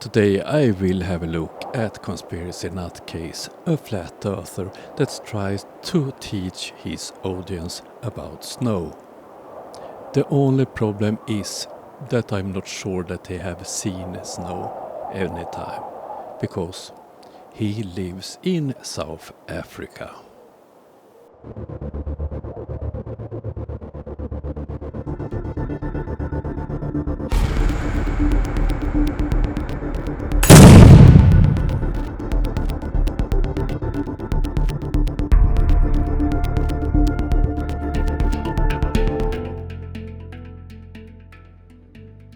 Today I will have a look at Conspiracy Nutcase, a flat earther that tries to teach his audience about snow. The only problem is that I'm not sure that they have seen snow anytime, because he lives in South Africa.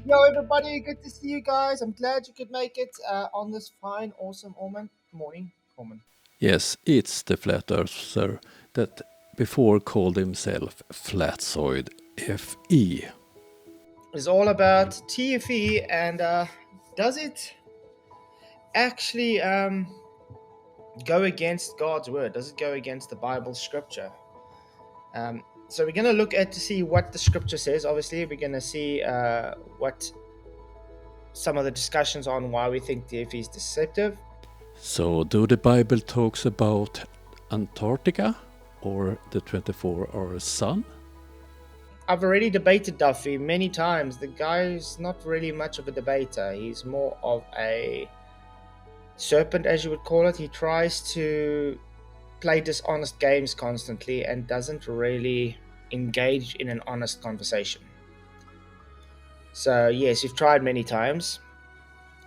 Yo, everybody, good to see you guys. I'm glad you could make it on this fine, awesome morning. Yes, it's the flat earther that before called himself flatzoid FE. It's all about TFE, and does it actually go against God's word? Does it go against the Bible scripture? So we're going to look at to see what the scripture says. Obviously, we're going to see what some of the discussions on why we think TFE is deceptive. So, do the Bible talks about Antarctica or the 24-hour sun? I've already debated Duffy many times. The guy's not really much of a debater. He's more of a serpent, as you would call it. He tries to play dishonest games constantly and doesn't really engage in an honest conversation. So, yes, you've tried many times.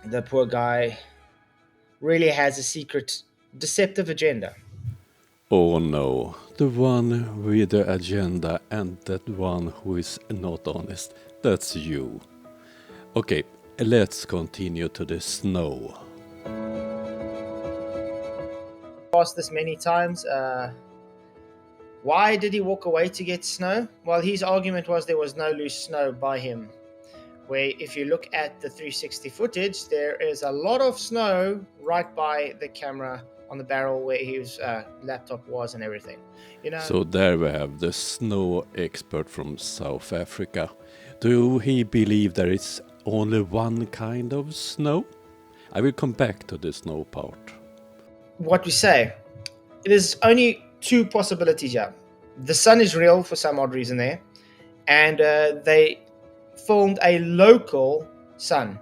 The poor guy really has a secret, deceptive agenda. Oh no, the one with the agenda and that one who is not honest. That's you. Okay, let's continue to the snow. Asked this many times. Why did he walk away to get snow? Well, his argument was there was no loose snow by him. Where if you look at the 360 footage, there is a lot of snow right by the camera on the barrel where his laptop was and everything. So there we have the snow expert from South Africa. Do he believe there is only one kind of snow? I will come back to the snow part. What we say, there's only two possibilities here. The sun is real for some odd reason there, and they filmed a local sun.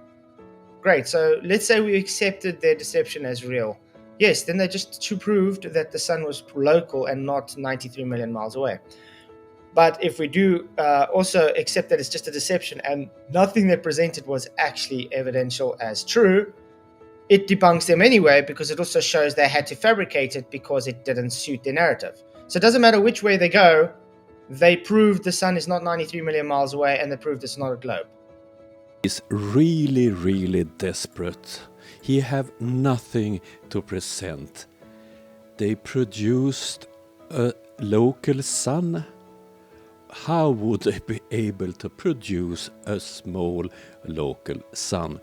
Great, so let's say we accepted their deception as real. Yes, then they just proved that the sun was local and not 93 million miles away. But if we do also accept that it's just a deception and nothing they presented was actually evidential as true, it debunks them anyway, because it also shows they had to fabricate it because it didn't suit their narrative. So it doesn't matter which way they go, they proved the sun is not 93 million miles away and they proved it's not a globe. He's really desperate. He have nothing to present. They produced a local sun. How would they be able to produce a small local sun?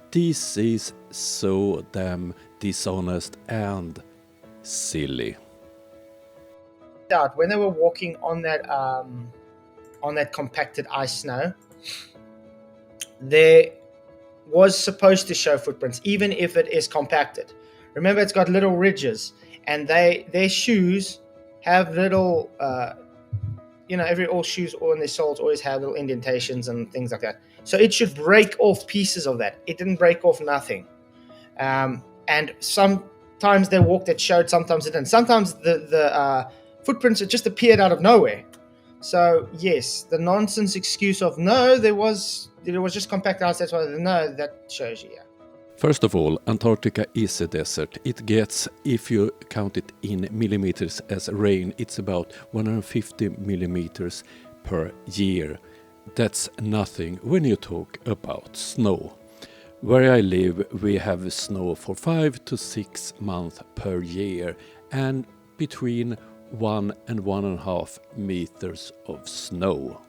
This is so damn dishonest and silly. When they were walking on that compacted ice snow, there was supposed to show footprints, even if it is compacted. Remember, it's got little ridges, and their shoes have little, all shoes on their soles always have little indentations and things like that. So it should break off pieces of that. It didn't break off nothing. And sometimes they walked that showed, sometimes it didn't. Sometimes the footprints just appeared out of nowhere. So yes, the nonsense excuse of no, there was just compact ice, that's why no, that shows you. Yeah. First of all, Antarctica is a desert. It gets, if you count it in millimeters as rain, it's about 150 millimeters per year. That's nothing when you talk about snow. Where I live, we have snow for 5 to 6 months per year, and between 1 and 1.5 meters of snow.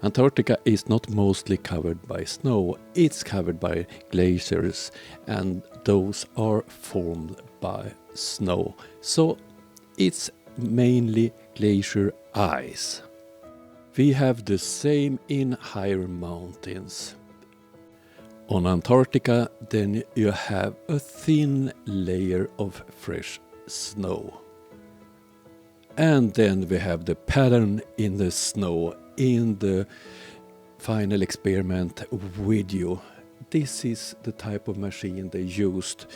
Antarctica is not mostly covered by snow, it's covered by glaciers, and those are formed by snow. So it's mainly glacier ice. We have the same in higher mountains. On Antarctica, then you have a thin layer of fresh snow. And then we have the pattern in the snow in the final experiment video. This is the type of machine they used.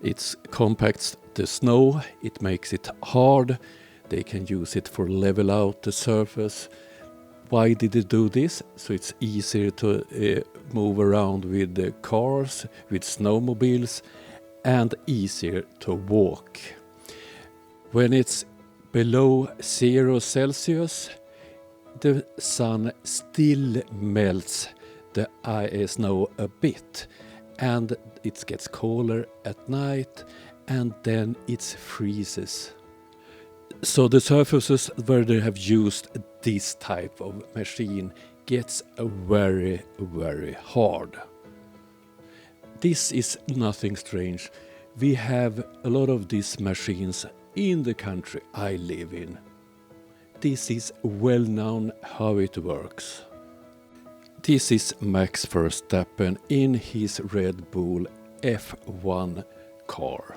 It compacts the snow, it makes it hard, they can use it for level out the surface. Why did they do this? So it's easier to move around with the cars, with snowmobiles, and easier to walk. When it's below 0 Celsius, the sun still melts the snow a bit, and it gets colder at night, and then it freezes. So the surfaces where they have used this type of machine gets very, very hard. This is nothing strange. We have a lot of these machines in the country I live in. This is well known how it works. This is Max Verstappen in his Red Bull F1 car.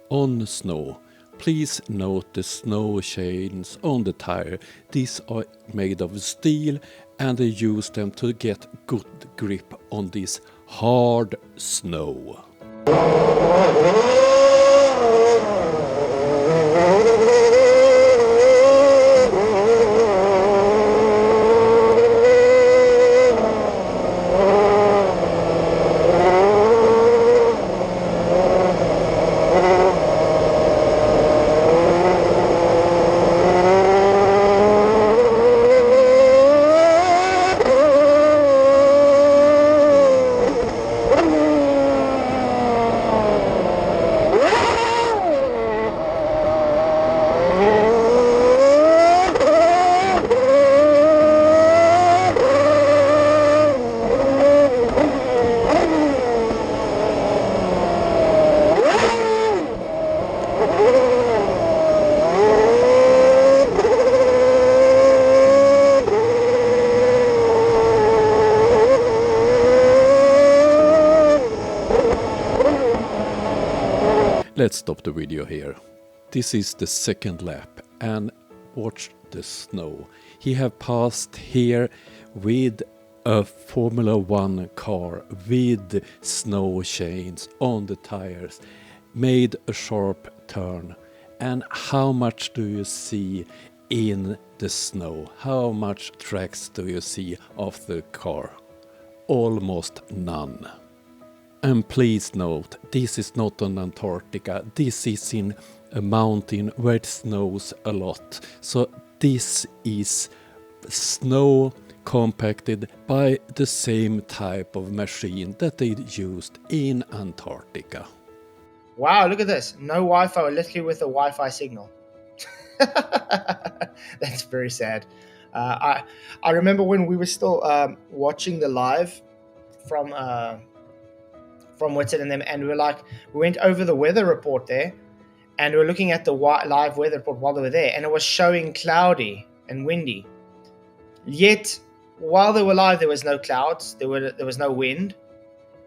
On snow. Please note the snow chains on the tire. These are made of steel and they use them to get good grip on this hard snow. Let's stop the video here. This is the second lap and watch the snow. He have passed here with a Formula 1 car with snow chains on the tires, made a sharp turn. And how much do you see in the snow? How much tracks do you see of the car? Almost none. And please note, this is not on Antarctica, this is in a mountain where it snows a lot. So this is snow compacted by the same type of machine that they used in Antarctica. Wow, look at this. No Wi-Fi, literally with a Wi-Fi signal. That's very sad. I remember when we were still watching the live from Whitson and them, and we went over the weather report there, and we were looking at the live weather report while they were there, and it was showing cloudy and windy. Yet, while they were live, there was no clouds, there was no wind,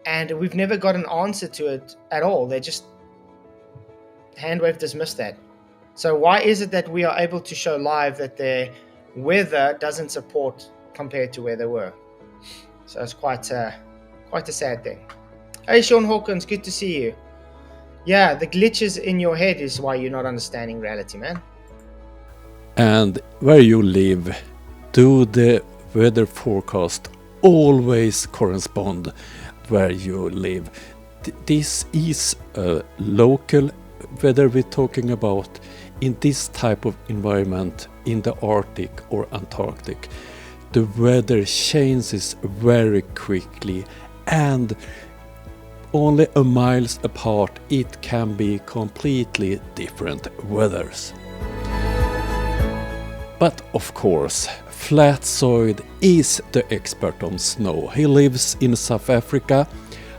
and we've never got an answer to it at all. They just handwave dismissed that. So why is it that we are able to show live that the weather doesn't support compared to where they were? So it's quite a sad thing. Hey Sean Hawkins, good to see you. Yeah, the glitches in your head is why you're not understanding reality, man. And where you live, do the weather forecast always correspond where you live? This is a local weather we're talking about in this type of environment in the Arctic or Antarctic. The weather changes very quickly, and only a miles apart it can be completely different weathers. But of course, Flatzoid is the expert on snow. He lives in South Africa.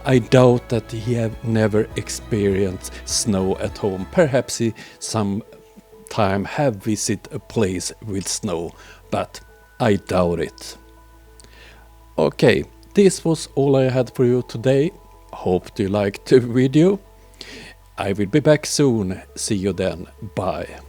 I doubt that he have never experienced snow at home. Perhaps he sometime have visited a place with snow, but I doubt it. Okay, This was all I had for you today. Hope you liked the video. I will be back soon. See you then. Bye.